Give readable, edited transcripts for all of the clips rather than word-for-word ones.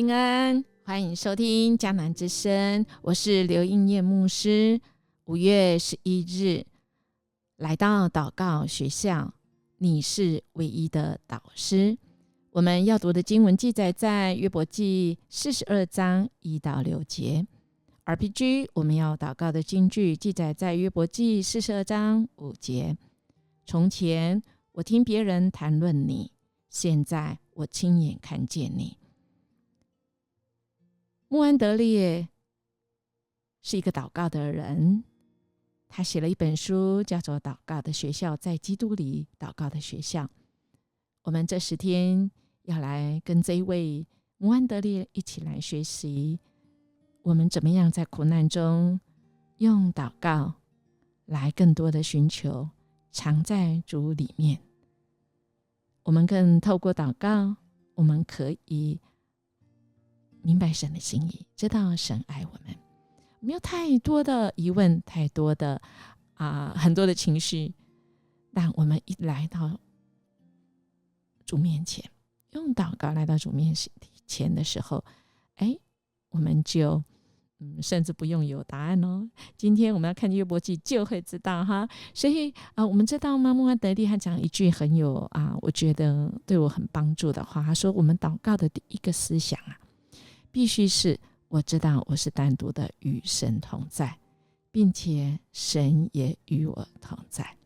平安，欢迎收听迦南之声，我是刘应叶牧师。5月11日来到祷告学校，你是唯一的导师。我们要读的经文记载在约伯记42章1到6节。RPG 我们要祷告的金句记载在约伯记42章5节。从前我听别人谈论你，现在我亲眼看见你。穆安德烈是一个祷告的人，他写了一本书叫做《祷告的学校》，在基督里祷告的学校。我们这10天要来跟这一位穆安德烈一起来学习，我们怎么样在苦难中用祷告来更多的寻求藏在主里面。我们更透过祷告，我们可以明白神的心意，知道神爱我们。没有太多的疑问，太多的很多的情绪，但我们一来到主面前，用祷告来到主面前的时候，我们就甚至不用有答案哦。今天我们要看约伯记就会知道哈。所以我们知道吗？穆安德烈他讲一句很有我觉得对我很帮助的话，他说我们祷告的第一个思想必须是我知道我是单独的与神同在，并且神也与我同在。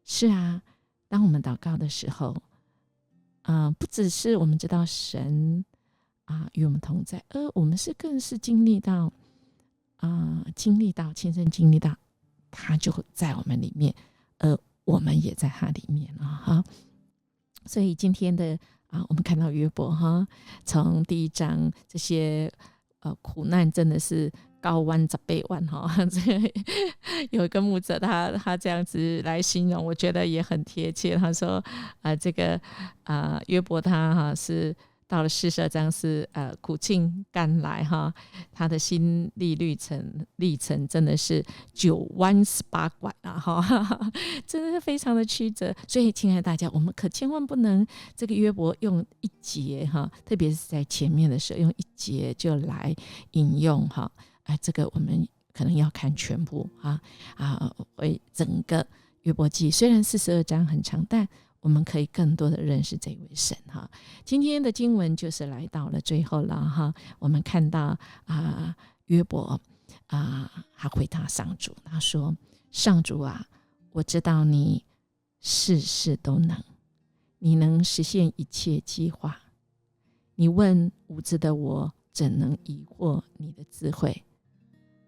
是啊，当我们祷告的时候，不只是我们知道神与我们同在，而我们更是经历到亲身经历到他就在我们里面，而我们也在他里面所以今天的我们看到约伯从第1章这些苦难真的是高弯10倍弯有一个牧者他这样子来形容，我觉得也很贴切。他说这个约伯他是到了42章是苦尽甘来他的心历历程真的是9弯18拐真的是非常的曲折。所以亲爱的大家，我们可千万不能这个约伯用一节特别是在前面的时候用一节就来引用这个我们可能要看全部为整个约伯记虽然42章很长，但我们可以更多的认识这位神今天的经文就是来到了最后了我们看到约伯他回答上主，他说上主我知道你事事都能，你能实现一切计划，你问无知的我怎能疑惑你的智慧？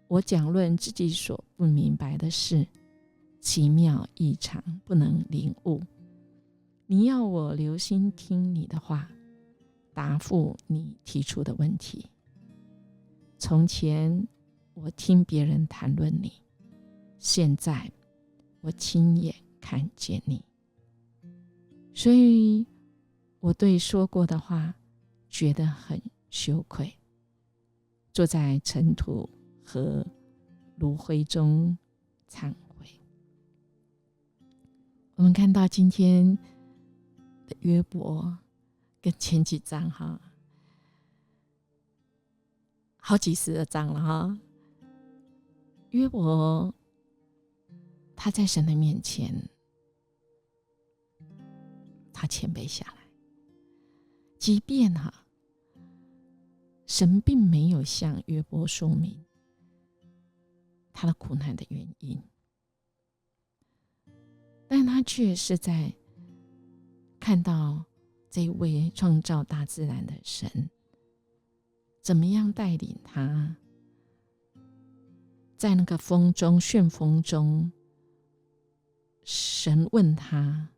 我讲论自己所不明白的事，奇妙异常不能领悟。你要我留心听你的话，答复你提出的问题。从前我听别人谈论你，现在我亲眼看见你。所以我对说过的话觉得很羞愧，坐在尘土和炉灰中忏悔。我们看到今天的约伯跟前几章好几十的章了约伯他在神的面前，他谦卑下来，即便神并没有向约伯说明他的苦难的原因，但他却是在看到这位创造大自然的神怎么样带领他在那个风中旋风中，神问他，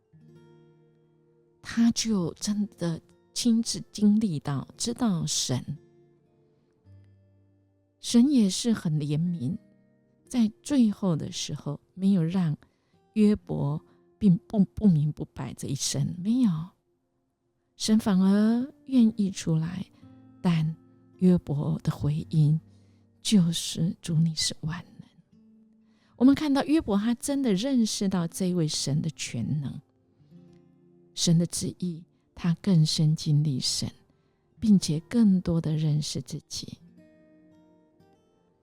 他就真的亲自经历到知道神也是很怜悯，在最后的时候没有让约伯并不明不白这一生，没有，神反而愿意出来，但约伯的回应就是主你是万能。我们看到约伯他真的认识到这位神的全能，神的旨意他更深经历神，并且更多的认识自己。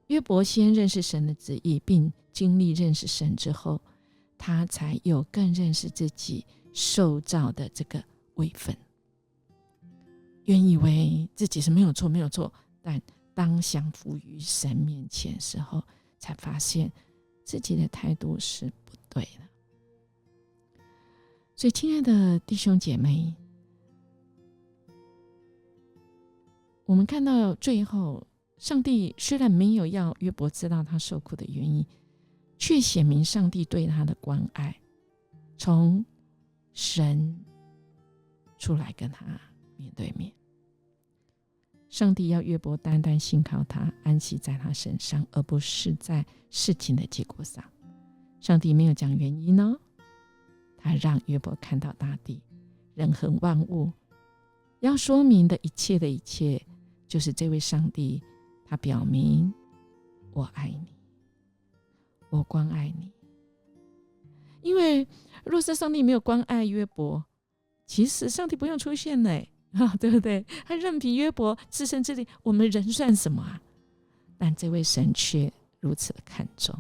约伯先认识神的旨意，并经历认识神之后，他才有更认识自己受造的这个位分。原以为自己是没有错，但当降服于神面前的时候，才发现自己的态度是不对的。所以亲爱的弟兄姐妹，我们看到最后，上帝虽然没有要约伯知道他受苦的原因，却显明上帝对他的关爱，从神出来跟他面对面。上帝要约伯单单信靠他，安息在他身上，而不是在事情的结果上。上帝没有讲原因哦，他让约伯看到大地、人和万物，要说明的一切，就是这位上帝，他表明我爱你，我关爱你。因为若是上帝没有关爱约伯，其实上帝不用出现了，对不对？他任凭约伯自生自灭，我们人算什么啊？但这位神却如此的看重。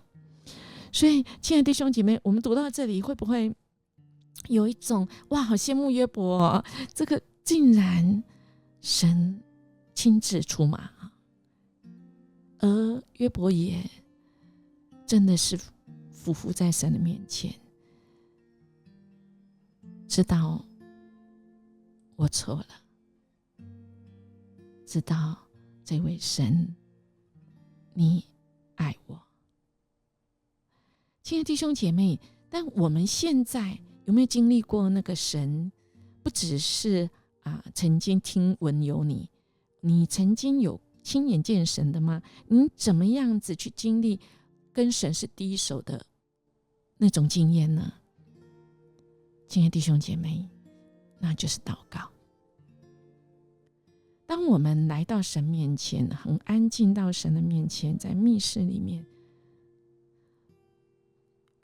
所以亲爱的弟兄姐妹，我们读到这里，会不会有一种哇，好羡慕约伯哦，这个竟然神亲自出马，而约伯也真的是俯伏在神的面前，知道我错了，知道这位神你爱我。亲爱的弟兄姐妹，但我们现在有没有经历过那个神不只是曾经听闻有你曾经有亲眼见神的吗？你怎么样子去经历跟神是第一手的那种经验呢？亲爱的弟兄姐妹，那就是祷告。当我们来到神面前，很安静到神的面前，在密室里面，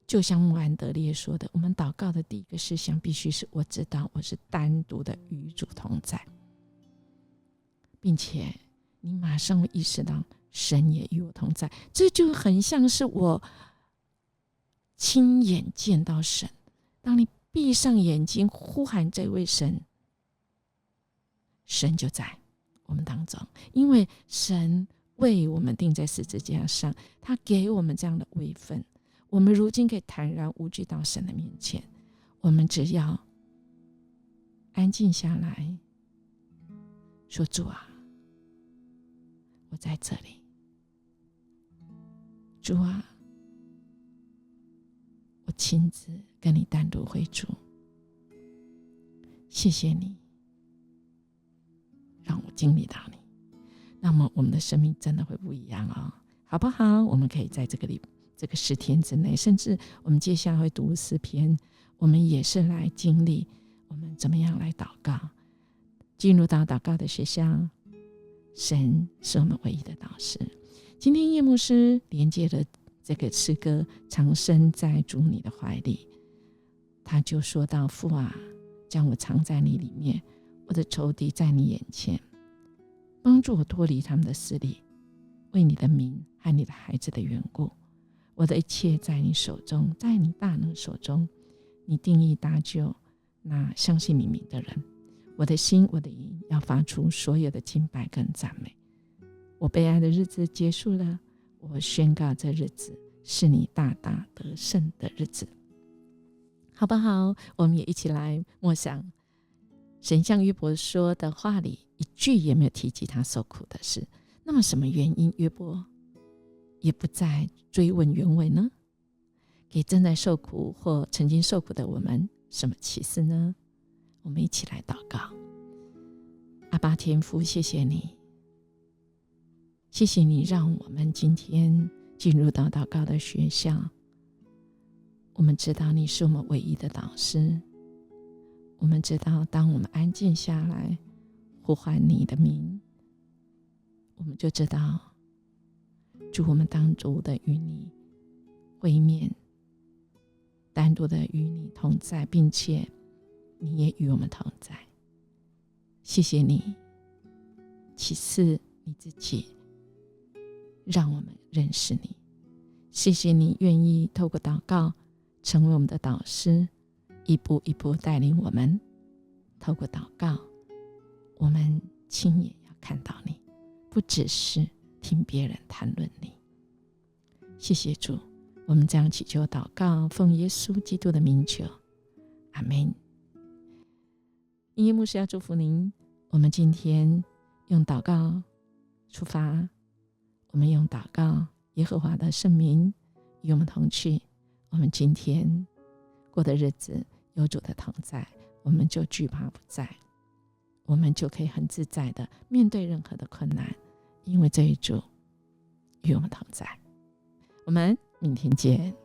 就像穆安德烈说的，我们祷告的第一个事项必须是我知道我是单独的与主同在，并且你马上会意识到神也与我同在。这就很像是我亲眼见到神。当你闭上眼睛呼喊这位神，神就在我们当中，因为神为我们钉在十字架上，他给我们这样的位分，我们如今可以坦然无惧到神的面前。我们只要安静下来，说主啊，我在这里，主啊，我亲自跟你单独会主，谢谢你让我经历到你，那么我们的生命真的会不一样哦，好不好？我们可以在这个10天之内，甚至我们接下来会读诗篇，我们也是来经历我们怎么样来祷告，进入到祷告的学校。神是我们唯一的导师。今天叶牧师连接了这个诗歌藏身在主你的怀里，他就说到，父啊，将我藏在你里面，我的仇敌在你眼前，帮助我脱离他们的势力，为你的名和你的孩子的缘故，我的一切在你手中，在你大能手中，你定义搭救那相信你名的人。我的心，我的灵要发出所有的敬拜跟赞美。我悲哀的日子结束了，我宣告这日子是你大大得胜的日子，好不好？我们也一起来默想神向约伯说的话里一句也没有提及他受苦的事。那么什么原因约伯也不再追问原委呢？给正在受苦或曾经受苦的我们什么启示呢？我们一起来祷告。阿爸天父，谢谢你，谢谢你让我们今天进入到祷告的学校。我们知道你是我们唯一的导师，我们知道当我们安静下来呼唤你的名，我们就知道主，我们单独的与你会面，单独的与你同在，并且你也与我们同在。谢谢你其次你自己，让我们认识你。谢谢你愿意透过祷告成为我们的导师，一步一步带领我们。透过祷告，我们亲眼要看到你，不只是听别人谈论你。谢谢主，我们这样祈求祷告，奉耶稣基督的名求，阿们。音乐牧师要祝福您，我们今天用祷告出发，我们用祷告耶和华的圣名与我们同去。我们今天过的日子有主的同在，我们就惧怕不在，我们就可以很自在的面对任何的困难，因为这一主与我们同在。我们明天见。